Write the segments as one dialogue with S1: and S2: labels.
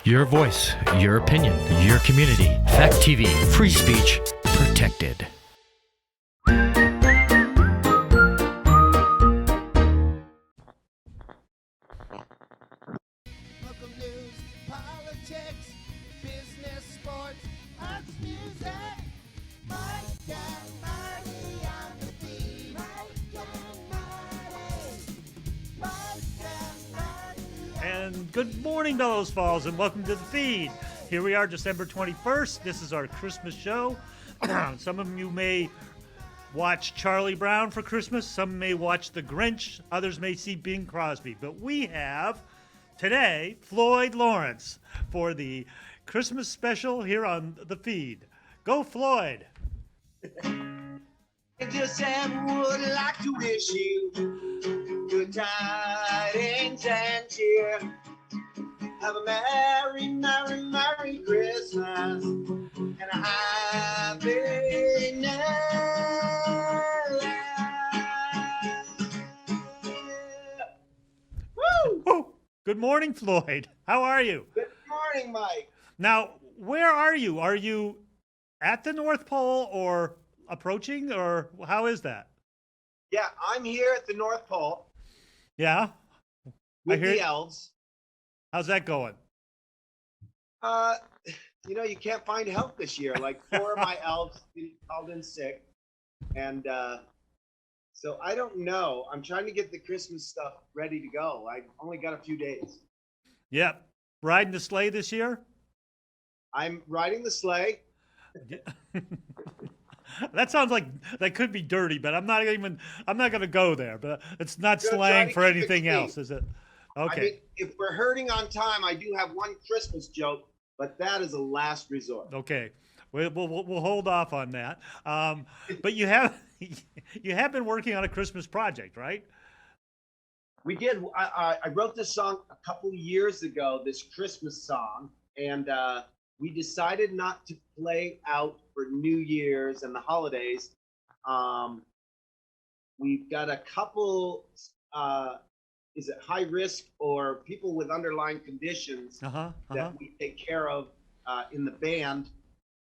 S1: Your voice, your opinion, your community. Fact TV, free speech, protected.
S2: Local news, politics, business, sports, arts, music. Mike and Marty on the feed. Mike and Marty. Mike and Marty.
S3: And good morning, Bellows Falls, and welcome to the feed. Here we are, December 21st. This is our Christmas show. Some of you may watch Charlie Brown for Christmas. Some may watch The Grinch. Others may see Bing Crosby. But we have today Floyd Lawrence for the Christmas special here on the feed. Go, Floyd.
S4: Intercept would like to wish you good tidings and cheer. Have a merry, merry, merry Christmas and a happy New Year. Woo!
S3: Woo. Good morning, Floyd. How are you?
S4: Good morning, Mike.
S3: Now, where are you? Are you at the North Pole or approaching, or how is that?
S4: Yeah, I'm here at the North Pole
S3: Yeah?
S4: with
S3: hear
S4: the
S3: it.
S4: elves.
S3: How's that going?
S4: You can't find help this year. Like 4 of my elves called in sick. And so I don't know. I'm trying to get the Christmas stuff ready to go. I only got a few days.
S3: Yep. Riding the sleigh this year?
S4: I'm riding the sleigh.
S3: That sounds like that could be dirty, but I'm not going to go there. But it's not
S4: Gonna
S3: slang
S4: try
S3: for
S4: to keep it
S3: anything
S4: clean.
S3: else, is it? Okay.
S4: I mean, if we're hurting on time, I do have one Christmas joke, but that is a last resort.
S3: Okay. We'll hold off on that. But you have been working on a Christmas project, right?
S4: We did. I wrote this song a couple years ago, this Christmas song, and we decided not to play out for New Year's and the holidays. We've got a couple, is it high risk or people with underlying conditions that we take care of in the band,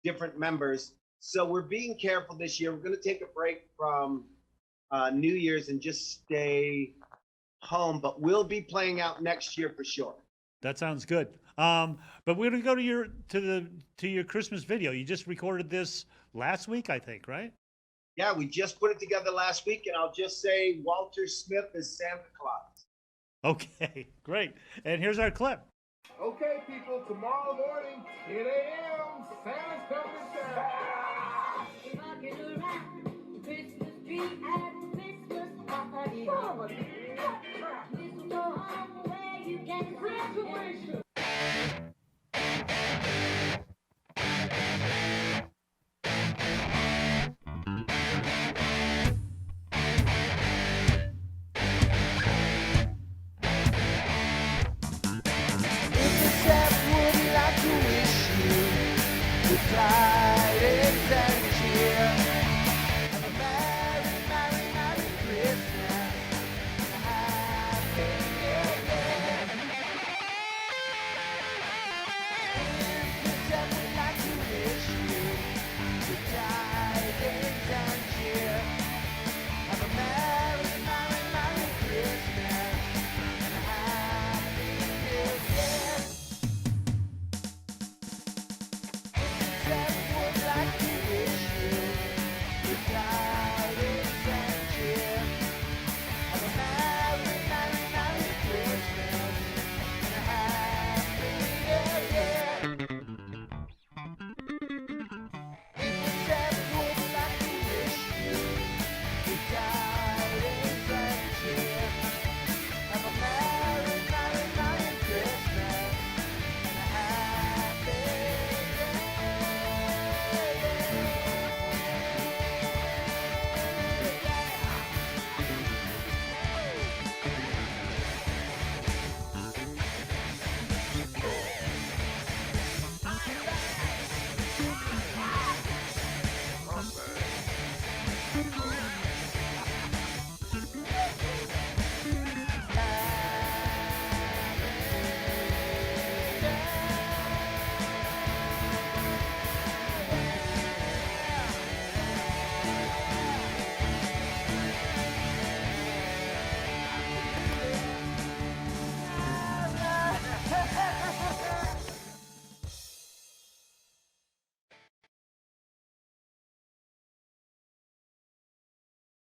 S4: different members. So we're being careful this year. We're going to take a break from New Year's and just stay home, but we'll be playing out next year for sure.
S3: That sounds good. But we're going to go to your Christmas video. You just recorded this last week, I think, right?
S4: Yeah, we just put it together last week, and I'll just say Walter Smith is Santa Claus.
S3: Okay, great. And here's our clip.
S5: Okay, people, tomorrow morning, 10 a.m., Santa's coming to town.
S6: Rocking around the Christmas tree at Christmas party. Listen to home where you can
S5: Graduation.
S2: Intercept would like to wish you good tidings and cheer. Have a merry, merry,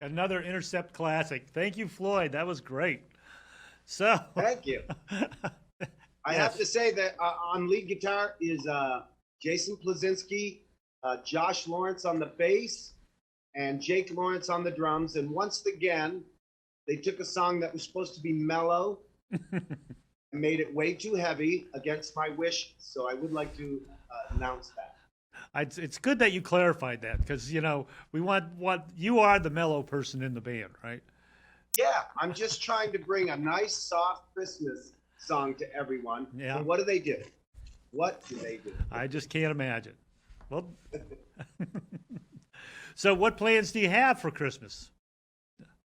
S3: Another Intercept classic. Thank you, Floyd. That was great. So
S4: Thank you. I have to say that on lead guitar is Jason Plazinski, Josh Lawrence on the bass, and Jake Lawrence on the drums. And once again, they took a song that was supposed to be mellow and made it way too heavy against my wish. So I would like to announce that.
S3: It's good that you clarified that because we want you are the mellow person in the band, right?
S4: Yeah, I'm just trying to bring a nice, soft Christmas song to everyone.
S3: Yeah.
S4: And what do they do? What do they do?
S3: I just can't imagine. Well, so what plans do you have for Christmas?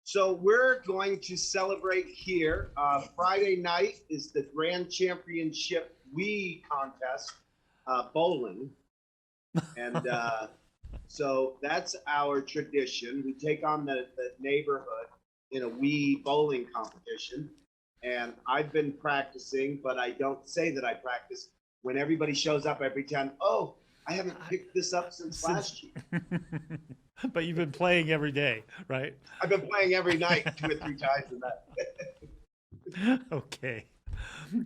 S4: So we're going to celebrate here. Friday night is the Grand Championship Wii contest, bowling. And so that's our tradition. We take on the neighborhood in a Wii bowling competition. And I've been practicing, but I don't say that I practice. When everybody shows up, I pretend, oh, I haven't picked this up since last year.
S3: But you've been playing every day, right?
S4: I've been playing every night 2 or 3 times a night.
S3: Okay.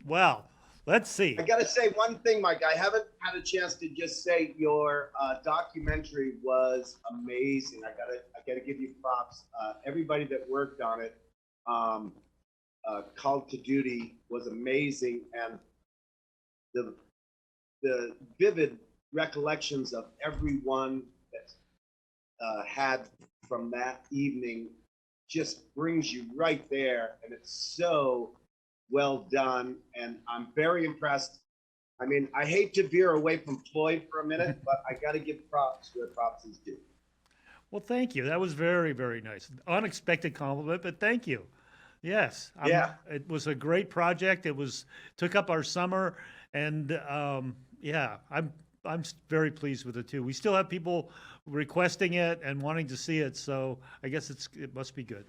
S3: Well, let's see.
S4: I got to say one thing, Mike. I haven't had a chance to just say your documentary was amazing. I gotta give you props. Everybody that worked on it, Called to Duty, was amazing, and the vivid recollections of everyone that had from that evening just brings you right there, and it's so well done, and I'm very impressed. I mean, I hate to veer away from Floyd for a minute, but I got to give props where props is due.
S3: Well, thank you. That was very, very nice. Unexpected compliment, but thank you. Yes.
S4: Yeah.
S3: It was a great project. Took up our summer, and yeah, I'm very pleased with it too. We still have people requesting it and wanting to see it, so I guess it must be good.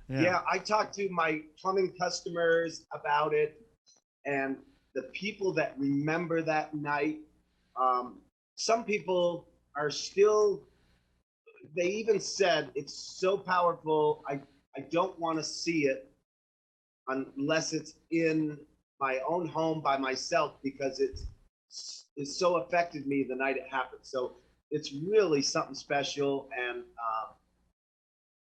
S4: Yeah, I talked to my plumbing customers about it, and the people that remember that night, some people are still, they even said it's so powerful, I don't want to see it unless it's in my own home by myself, because it so affected me the night it happened. So it's really something special, and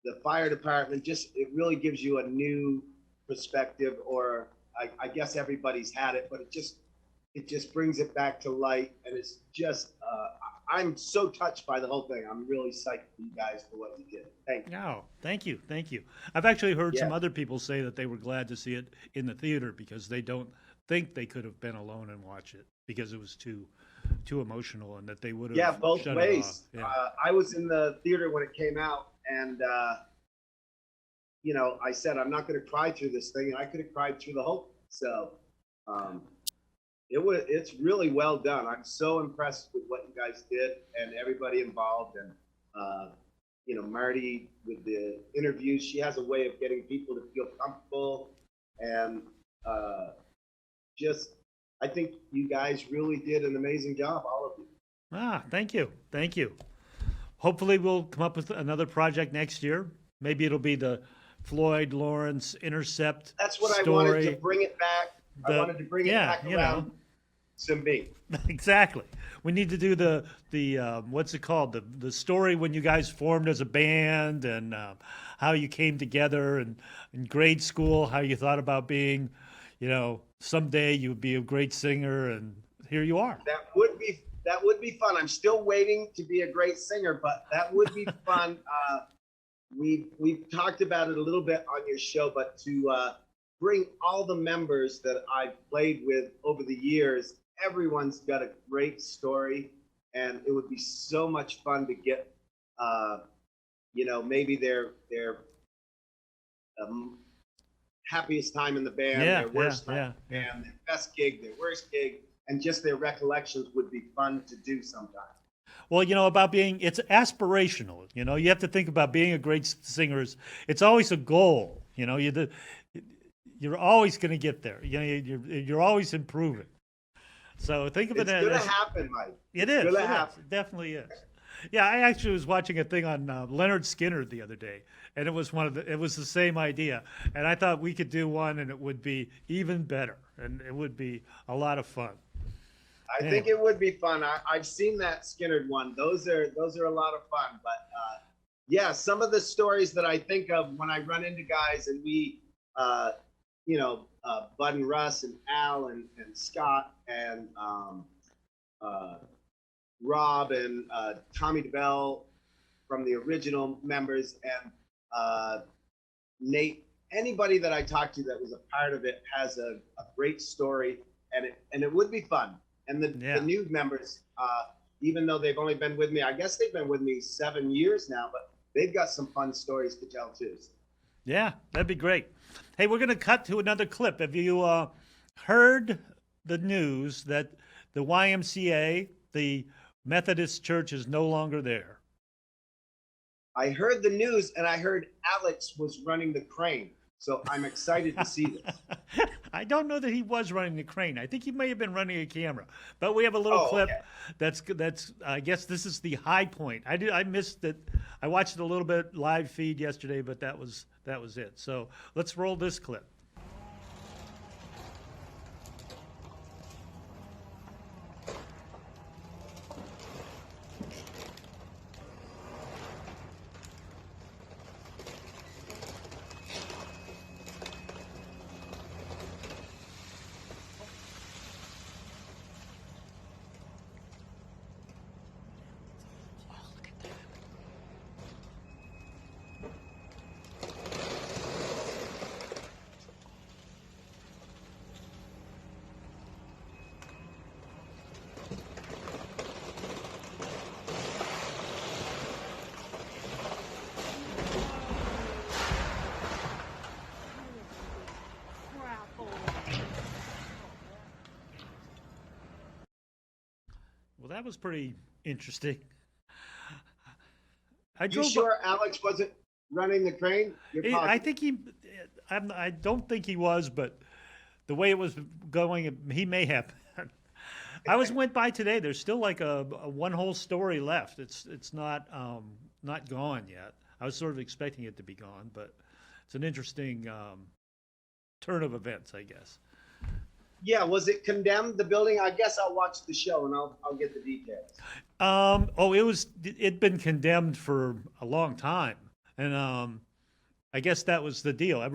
S4: the fire department it really gives you a new perspective, or I guess everybody's had it, but it just brings it back to light, and it's just I'm so touched by the whole thing. I'm really psyched for you guys for what you did. Thank you.
S3: No, thank you. I've actually heard some other people say that they were glad to see it in the theater because they don't think they could have been alone and watch it because it was too emotional, and that they would have
S4: both
S3: shut
S4: ways.
S3: It off.
S4: I was in the theater when it came out, and I said I'm not going to cry through this thing, and I could have cried through the whole thing. So it's really well done. I'm so impressed with what you guys did and everybody involved, and Marty with the interviews. She has a way of getting people to feel comfortable, and I think you guys really did an amazing job, all of you.
S3: Thank you. Hopefully we'll come up with another project next year. Maybe it'll be the Floyd Lawrence Intercept.
S4: That's what
S3: story.
S4: I wanted to bring it back. I wanted to bring it back around to me.
S3: Exactly. We need to do the what's it called? The story when you guys formed as a band, and how you came together, and in grade school, how you thought about being, someday you would be a great singer, and here you are.
S4: That would be fun. I'm still waiting to be a great singer, but that would be fun. We've talked about it a little bit on your show, but to bring all the members that I've played with over the years, everyone's got a great story, and it would be so much fun to get, maybe their happiest time in the band, their worst time in the band, their best gig, their worst gig, and just their recollections would be fun to do sometime.
S3: Well, it's aspirational. You have to think about being a great singer. It's always a goal. You're always going to get there. You're always improving. So think of it as
S4: it's going to happen, Mike.
S3: It is.
S4: It's going to happen.
S3: It definitely is. Yeah, I actually was watching a thing on Leonard Skinner the other day, and it was it was the same idea, and I thought we could do one, and it would be even better, and it would be a lot of fun.
S4: I think it would be fun. I've seen that Skinnerd one. Those are a lot of fun. But yeah, some of the stories that I think of when I run into guys and we, Bud and Russ and Al and Scott and Rob and Tommy DeBell from the original members and Nate. Anybody that I talked to that was a part of it has a great story, and it would be fun. And the new members, even though they've only been with me, I guess they've been with me 7 years now, but they've got some fun stories to tell too.
S3: Yeah, that'd be great. Hey, we're going to cut to another clip. Have you heard the news that the YMCA, the Methodist Church, is no longer there?
S4: I heard the news, and I heard Alex was running the crane. So I'm excited to see this.
S3: I don't know that he was running the crane. I think he may have been running a camera. But we have a little clip.
S4: Okay.
S3: That's. I guess this is the high point. I missed it. I watched it a little bit live feed yesterday, but that was it. So let's roll this clip. Well, that was pretty interesting.
S4: You sure Alex wasn't running the crane?
S3: I think I don't think he was, but the way it was going, he may have. Went by today. There's still like a one whole story left. It's not gone yet. I was sort of expecting it to be gone, but it's an interesting turn of events, I guess.
S4: Yeah, was it condemned, the building? I guess I'll watch the show and I'll get the details.
S3: It'd been condemned for a long time. And I guess that was the deal.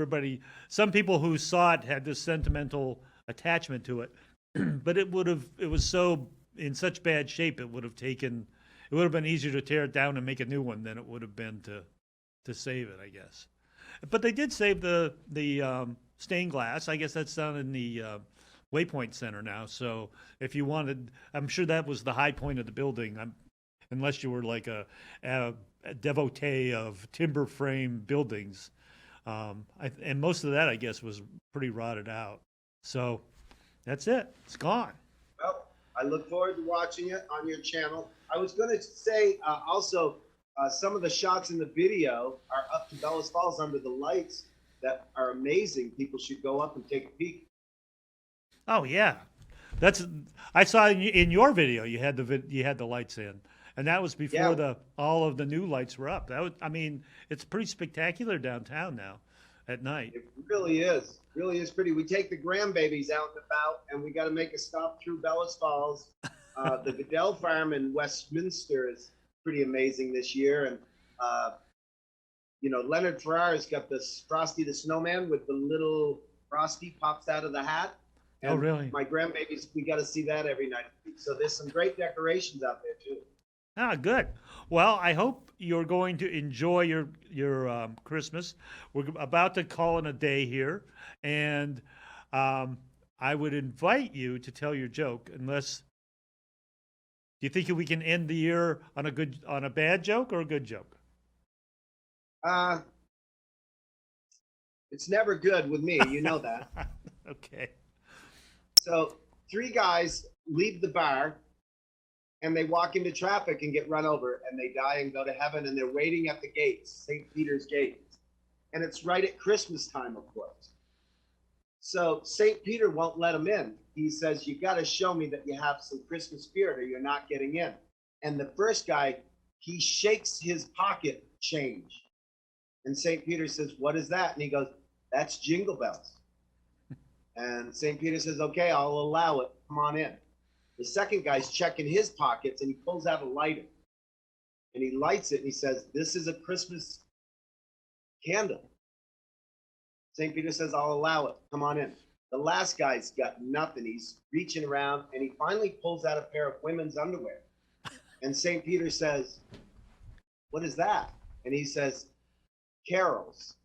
S3: Some people who saw it had this sentimental attachment to it, but it was so in such bad shape, it would have been easier to tear it down and make a new one than it would have been to save it, I guess. But they did save the stained glass. I guess that's down in the Waypoint Center now. So if you wanted, I'm sure that was the high point of the building. Unless you were like a devotee of timber frame buildings, and most of that I guess was pretty rotted out. So that's it. It's gone.
S4: Well, I look forward to watching it on your channel. I was going to say also some of the shots in the video are up to Bellows Falls under the lights that are amazing. People should go up and take a peek.
S3: Oh yeah, I saw in your video you had the lights in, and that was before all of the new lights were up. It's pretty spectacular downtown now at night.
S4: It really is pretty. We take the grandbabies out and about, and we got to make a stop through Bellows Falls. The Goodell Farm in Westminster is pretty amazing this year, and Leonard Ferrar's got this Frosty the Snowman with the little Frosty pops out of the hat. And
S3: oh, really?
S4: My grandbabies, we got to see that every night. So there's some great decorations out there too.
S3: Ah, good. Well, I hope you're going to enjoy your Christmas. We're about to call it a day here, and I would invite you to tell your joke. Unless, do you think we can end the year on a bad joke or a good joke?
S4: It's never good with me. You know that.
S3: Okay.
S4: So 3 guys leave the bar and they walk into traffic and get run over and they die and go to heaven, and they're waiting at the gates, St. Peter's gate. And it's right at Christmas time, of course. So St. Peter won't let them in. He says, you got to show me that you have some Christmas spirit or you're not getting in. And the first guy he shakes his pocket change. And St. Peter says, what is that? And he goes, that's jingle bells. And St. Peter says, okay, I'll allow it. Come on in. The second guy's checking his pockets and he pulls out a lighter. And he lights it and he says, this is a Christmas candle. St. Peter says, I'll allow it. Come on in. The last guy's got nothing. He's reaching around and he finally pulls out a pair of women's underwear. And St. Peter says, what is that? And he says, carols.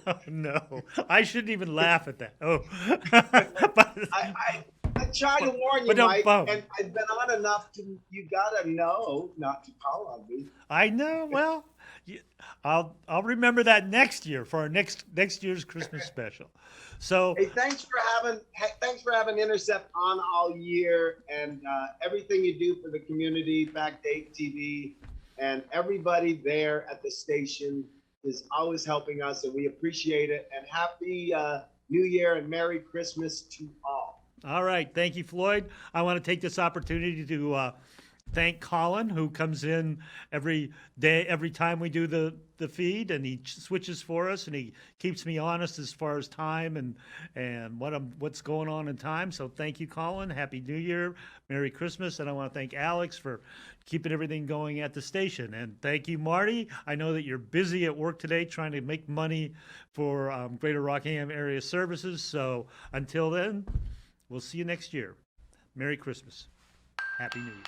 S3: Oh, no, I shouldn't even laugh at that. Oh,
S4: I try to warn you, Mike, and I've been on enough to, you gotta know not to call on me.
S3: I know. Well, I'll remember that next year for our next year's Christmas special. So
S4: hey, thanks for having Intercept on all year, and everything you do for the community, Backdate TV, and everybody there at the station is always helping us, and we appreciate it. And happy New Year and Merry Christmas to all.
S3: All right. Thank you, Floyd. I want to take this opportunity to thank Colin, who comes in every day, every time we do the feed, and he switches for us, and he keeps me honest as far as time and what's going on in time. So thank you, Colin. Happy New Year, Merry Christmas, and I want to thank Alex for keeping everything going at the station. And thank you, Marty. I know that you're busy at work today trying to make money for Greater Rockingham area services. So until then, we'll see you next year. Merry Christmas. Happy New Year.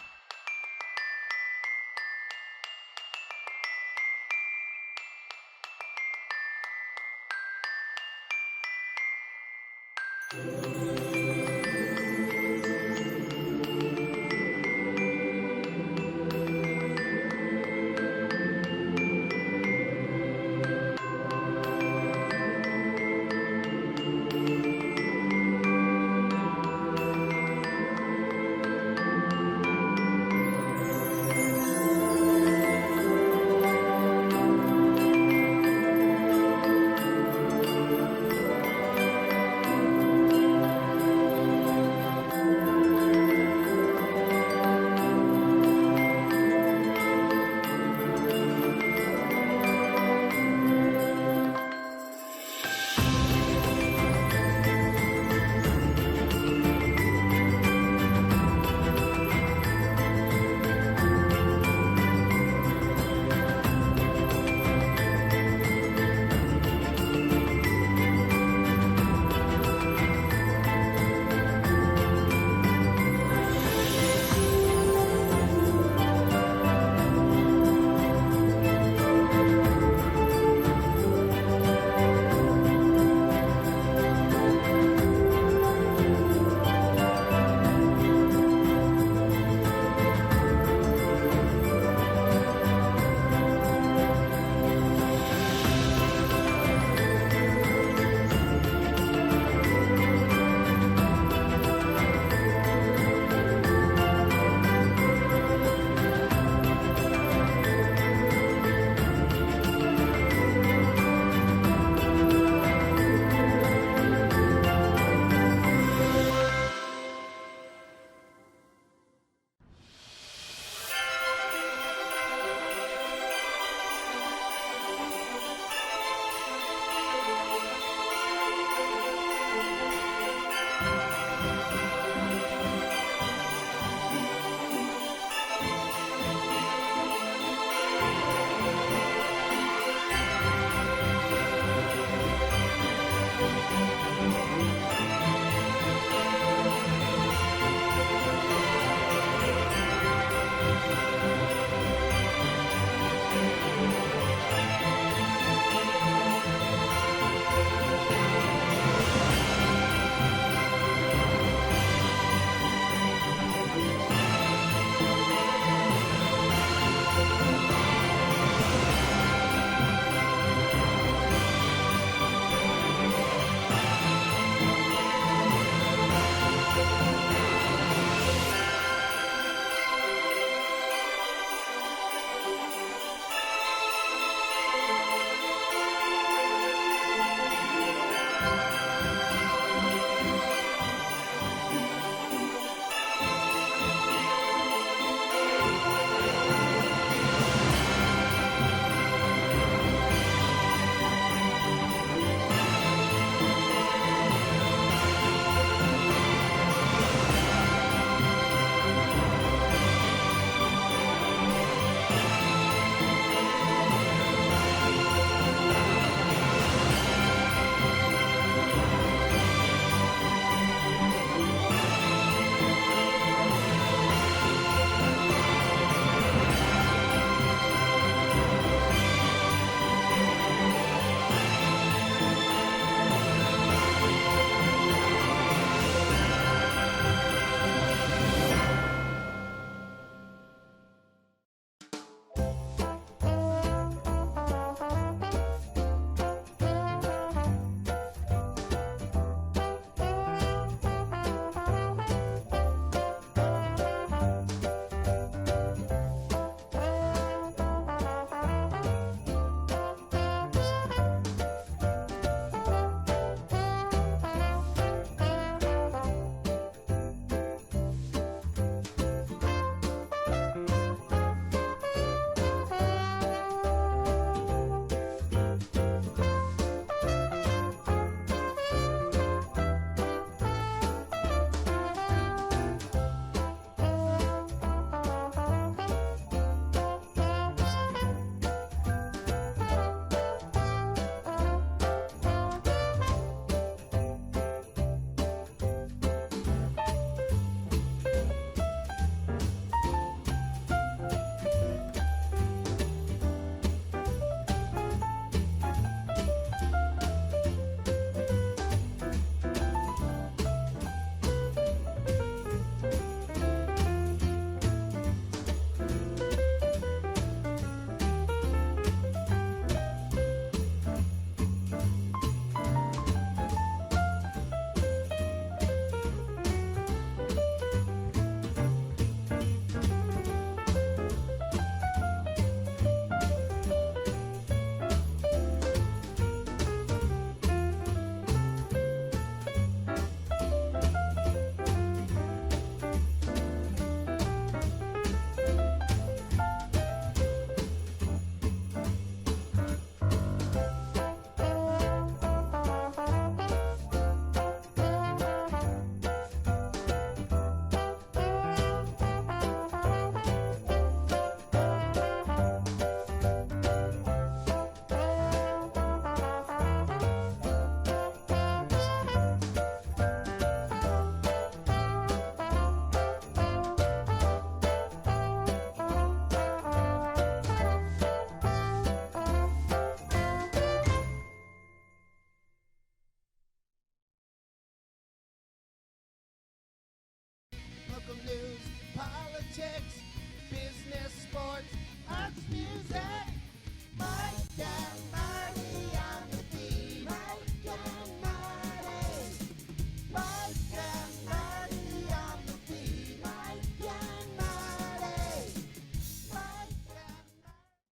S2: music.